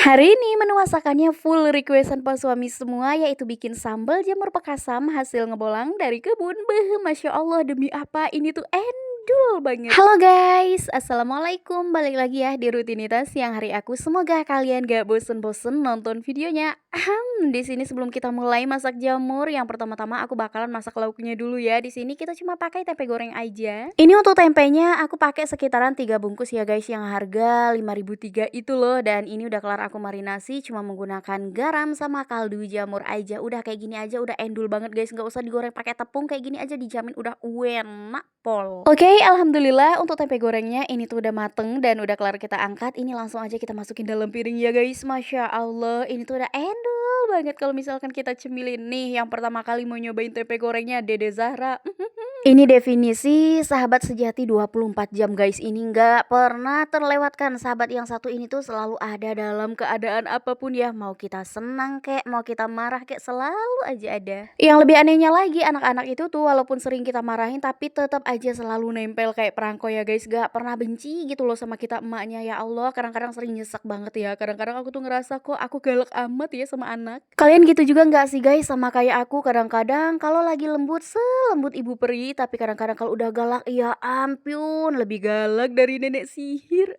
Hari ini menu masakannya full requestan pas suami semua, yaitu bikin sambal jamur pekasam hasil ngebolang dari kebun. Beh, Masya Allah, demi apa ini tuh endul banget. Halo guys, Assalamualaikum. Balik lagi ya di rutinitas siang hari aku. Semoga kalian gak bosen-bosen nonton videonya. Di sini sebelum kita mulai masak jamur, yang pertama-tama aku bakalan masak lauknya dulu ya. Di sini kita cuma pakai tempe goreng aja. Ini untuk tempenya aku pakai sekitaran 3 bungkus ya guys, yang harga 5.003 itu loh. Dan ini udah kelar aku marinasi, cuma menggunakan garam sama kaldu jamur aja. Udah kayak gini aja udah endul banget guys, nggak usah digoreng pakai tepung, kayak gini aja dijamin udah enak pol. Oke, alhamdulillah untuk tempe gorengnya ini tuh udah mateng dan udah kelar kita angkat. Ini langsung aja kita masukin dalam piring ya guys. Masya Allah, ini tuh udah endul banget kalau misalkan kita cemilin nih. Yang pertama kali mau nyobain tempe gorengnya Dede Zahra. Ini definisi sahabat sejati 24 jam guys. Ini nggak pernah terlewatkan. Sahabat yang satu ini tuh selalu ada dalam keadaan apapun ya. Mau kita senang kek, mau kita marah kek, selalu aja ada. Yang lebih anehnya lagi, anak-anak itu tuh walaupun sering kita marahin tapi tetap aja selalu nempel kayak perangko ya guys. Gak pernah benci gitu loh sama kita emaknya. Ya Allah, kadang-kadang sering nyesek banget ya. Kadang-kadang aku tuh ngerasa kok aku galak amat ya sama anak. Kalian gitu juga nggak sih guys sama kayak aku? Kadang-kadang kalau lagi lembut selembut ibu peri, tapi kadang-kadang kalau udah galak, ya ampun, lebih galak dari nenek sihir.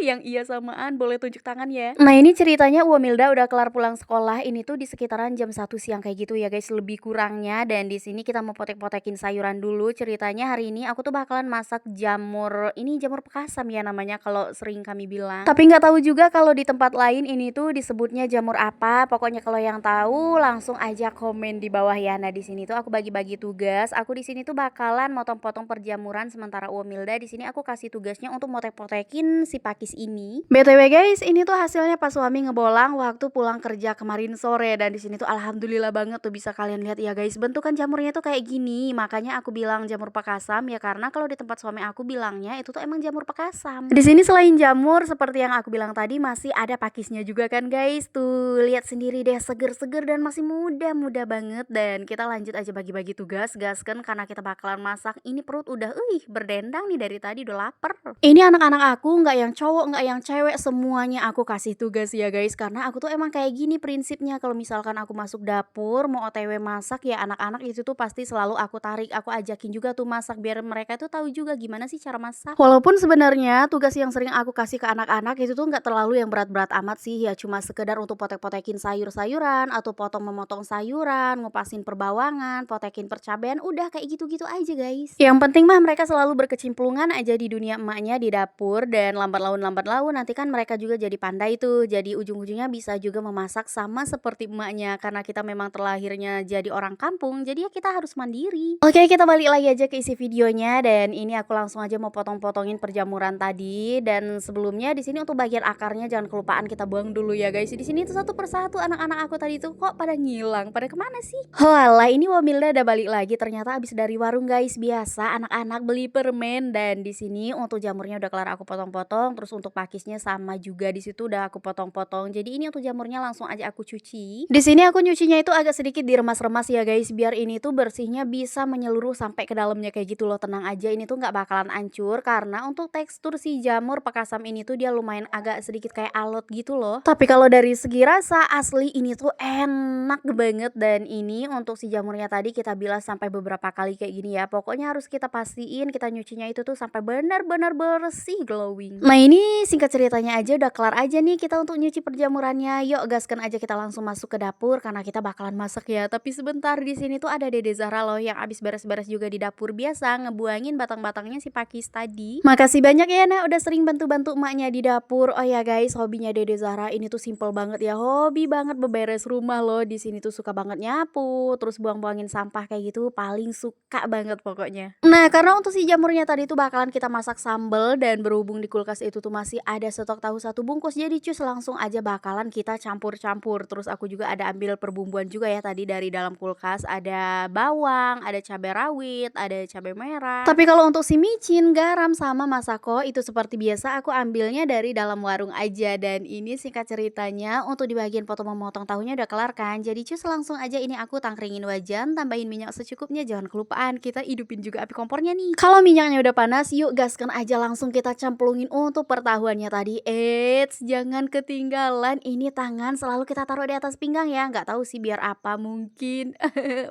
Yang iya samaan, boleh tunjuk tangan ya. Nah ini ceritanya Milda udah kelar pulang sekolah. Ini tuh di sekitaran jam 1 siang kayak gitu ya guys, lebih kurangnya. Dan di sini kita mau potek-potekin sayuran dulu. Ceritanya hari ini aku tuh bakalan masak jamur, ini jamur pekasam ya namanya kalau sering kami bilang. Tapi nggak tahu juga kalau di tempat lain ini tuh disebutnya jamur apa. Pokoknya kalau yang tahu langsung aja komen di bawah ya. Nah di sini tuh aku bagi-bagi tugas. Aku di sini tuh bakalan motong-potong perjamuran, sementara Milda di sini aku kasih tugasnya untuk motek-potekin si pakis ini. BTW guys, ini tuh hasilnya pas suami ngebolang waktu pulang kerja kemarin sore. Dan di sini tuh alhamdulillah banget tuh, bisa kalian lihat ya guys, bentukan jamurnya tuh kayak gini. Makanya aku bilang jamur pekasam ya, karena kalau di tempat suami aku bilangnya itu tuh emang jamur pekasam. Di sini selain jamur seperti yang aku bilang tadi, masih ada pakisnya juga kan guys. Tuh lihat sendiri deh, seger-seger dan masih muda-muda banget. Dan kita lanjut aja bagi-bagi tugas, gaskan karena kita bakalan masak. Ini perut udah berdendang nih dari tadi, udah lapar. Ini anak-anak aku nggak yang cowok nggak yang cewek, semuanya aku kasih tugas ya guys, karena aku tuh emang kayak gini prinsipnya. Kalau misalkan aku masuk dapur mau OTW masak ya, anak-anak itu tuh pasti selalu aku tarik, aku ajakin juga tuh masak, biar mereka tuh tahu juga gimana sih cara masak. Walaupun sebenarnya tugas yang sering aku kasih ke anak-anak itu tuh nggak terlalu yang berat-berat amat sih ya, cuma sekedar untuk potek-potekin sayur-sayuran atau memotong sayuran, ngupasin perbawangan, potekin percabean, udah kayak gitu-gitu aja guys. Yang penting mah mereka selalu berkecimplungan aja di dunia emaknya di dapur, dan lambat laun nanti kan mereka juga jadi pandai tuh. Jadi ujung-ujungnya bisa juga memasak sama seperti emaknya, karena kita memang terlahirnya jadi orang kampung, jadi ya kita harus mandiri. Oke, kita balik lagi aja ke isi videonya, dan ini aku langsung aja mau potong-potongin perjamuran tadi. Dan sebelumnya di sini untuk bagian akarnya jangan kelupaan kita buang dulu ya guys. Di sini tuh satu persatu anak-anak aku tadi tuh kok pada ngilang, pada kemana sih? Walah, ini Milda udah balik lagi, ternyata abis dari warung guys. Biasa anak-anak beli permen. Dan di sini untuk jamurnya udah kelar aku potong-potong, terus untuk pakisnya sama juga di situ udah aku potong-potong. Jadi ini untuk jamurnya langsung aja aku cuci. Di sini aku nyucinya itu agak sedikit diremas-remas ya guys, biar ini tuh bersihnya bisa menyeluruh sampai ke dalamnya kayak gitu loh. Tenang aja, ini tuh nggak bakalan hancur, karena untuk tekstur si jamur pekasam ini tuh dia lumayan agak sedikit kayak alot gitu loh. Tapi kalau dari segi rasa asli ini tuh enak banget. Dan ini untuk si jamurnya tadi kita bilas sampai beberapa kali kayak gini ya. Pokoknya harus kita pastiin kita nyucinya itu tuh sampai benar-benar bersih, glowing. Nah ini singkat ceritanya aja udah kelar aja nih kita untuk nyuci perjamurannya. Yuk gaskan aja kita langsung masuk ke dapur karena kita bakalan masak ya. Tapi sebentar, di sini tuh ada Dede Zahra loh yang abis beres-beres juga di dapur, biasa ngebuangin batang-batangnya si pakis tadi. Makasih banyak ya Nah udah sering bantu-bantu emaknya di dapur. Oh ya guys, hobinya Dede Zahra ini tuh simple banget ya. Hobi banget beberes rumah loh. Di sini tuh suka banget nyapu, terus buang-buangin sampah kayak gitu, paling suka banget pokoknya. Nah karena untuk si jamurnya tadi tuh bakalan kita masak sambel, dan berhubung di kulkas itu tuh masih ada stok tahu 1 bungkus, jadi cus langsung aja bakalan kita campur-campur. Terus aku juga ada ambil perbumbuan juga ya tadi dari dalam kulkas, ada bawang, ada cabai rawit, ada cabai merah. Tapi kalau untuk si micin, garam sama masako itu seperti biasa aku ambilnya dari dalam warung aja. Dan ini singkat ceritanya untuk di bagian memotong tahunya udah kelar kan, jadi cus langsung aja ini aku tangkringin wajan, tambahin minyak secukupnya. Jangan kelupaan kita hidupin juga api kompornya nih. Kalau minyaknya udah panas, yuk gaskan aja langsung kita cemplungin untuk jamur tahuannya tadi, eits, jangan ketinggalan, ini tangan selalu kita taruh di atas pinggang ya, nggak tahu sih biar apa, mungkin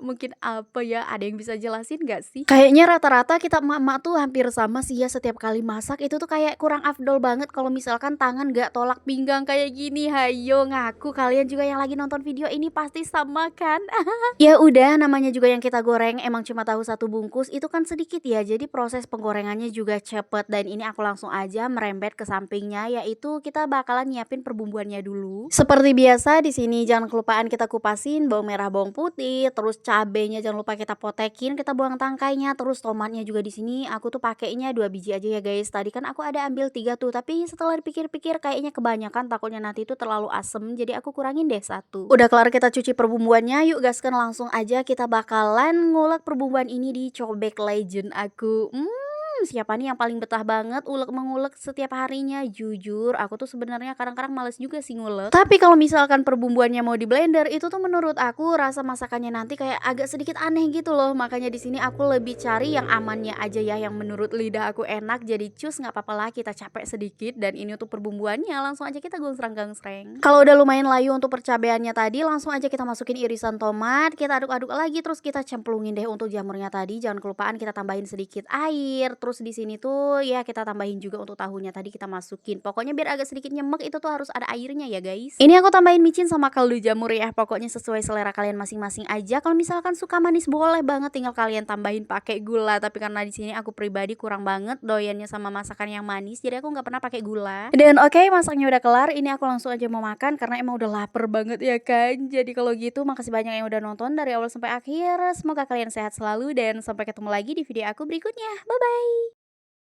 mungkin apa ya, ada yang bisa jelasin nggak sih? Kayaknya rata-rata kita emak-emak tuh hampir sama sih ya, setiap kali masak itu tuh kayak kurang afdol banget kalau misalkan tangan nggak tolak pinggang kayak gini. Hayo ngaku kalian juga yang lagi nonton video ini pasti sama kan? Ya udah, namanya juga yang kita goreng emang cuma tahu satu bungkus, itu kan sedikit ya, jadi proses penggorengannya juga cepet. Dan ini aku langsung aja merembet ke sampingnya, yaitu kita bakalan nyiapin perbumbuannya dulu. Seperti biasa di sini jangan kelupaan kita kupasin bawang merah, bawang putih, terus cabenya jangan lupa kita potekin, kita buang tangkainya, terus tomatnya juga di sini aku tuh pakainya 2 biji aja ya guys. Tadi kan aku ada ambil 3 tuh, tapi setelah dipikir-pikir kayaknya kebanyakan, takutnya nanti itu terlalu asem, jadi aku kurangin deh 1. Udah kelar kita cuci perbumbuannya, yuk gaskan langsung aja kita bakalan ngulek perbumbuan ini di cobek legend aku. Siapa nih yang paling betah banget mengulek setiap harinya? Jujur, aku tuh sebenarnya kadang-kadang males juga sih ngulek. Tapi kalau misalkan perbumbuannya mau di blender, itu tuh menurut aku rasa masakannya nanti kayak agak sedikit aneh gitu loh. Makanya di sini aku lebih cari yang amannya aja ya, yang menurut lidah aku enak. Jadi cus, nggak apa-apa lah kita capek sedikit. Dan ini untuk perbumbuannya langsung aja kita gongsrang-gangsreng. Kalau udah lumayan layu untuk percabeannya tadi, langsung aja kita masukin irisan tomat, kita aduk-aduk lagi, terus kita cemplungin deh untuk jamurnya tadi. Jangan kelupaan kita tambahin sedikit air. Terus di sini tuh ya kita tambahin juga untuk tahunya tadi kita masukin. Pokoknya biar agak sedikit nyemek itu tuh harus ada airnya ya guys. Ini aku tambahin micin sama kaldu jamur ya. Pokoknya sesuai selera kalian masing-masing aja. Kalau misalkan suka manis boleh banget tinggal kalian tambahin pakai gula. Tapi karena di sini aku pribadi kurang banget doyannya sama masakan yang manis, jadi aku nggak pernah pakai gula. Dan oke, masaknya udah kelar. Ini aku langsung aja mau makan karena emang udah lapar banget ya kan. Jadi kalau gitu makasih banyak yang udah nonton dari awal sampai akhir. Semoga kalian sehat selalu dan sampai ketemu lagi di video aku berikutnya. Bye bye.